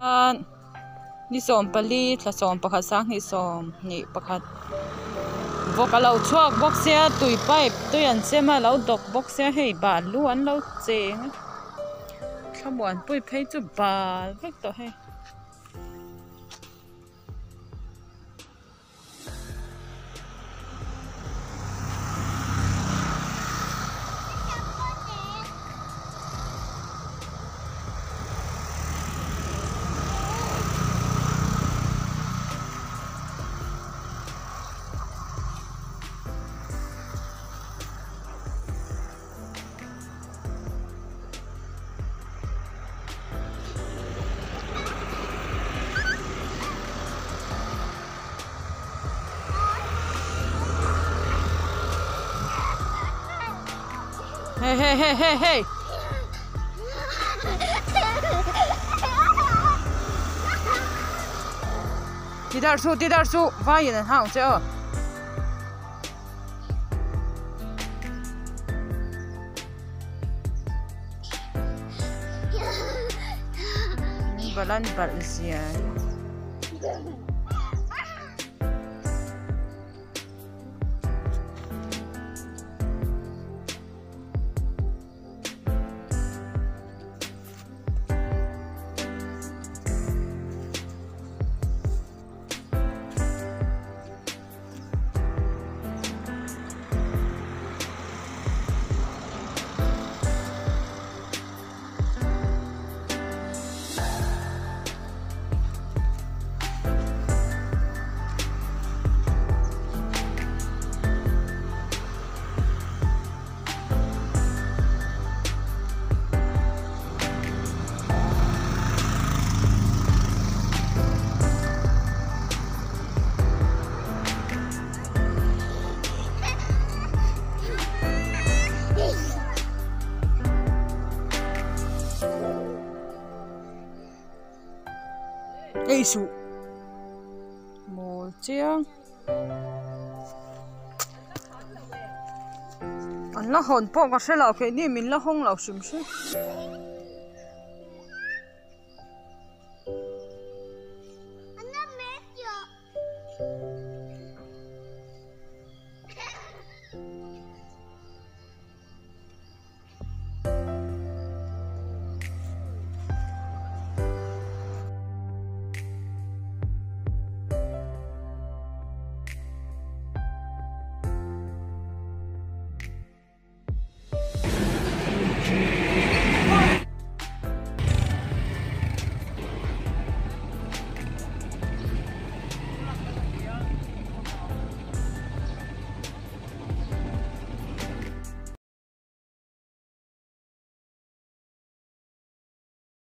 ni som pali thla som pakhat sang ni som ni pakhat vokalo chuak box se tui pipe tuian sema lo dok box se hei ba lu an lo cheng thamuan pui phei chu bal vek to he Hey. Đi đar su, vai in hang chứ. Balan balzian. Ê su một chiếc anh là hồn bộ có sẽ là cái gì mình là không là sum sum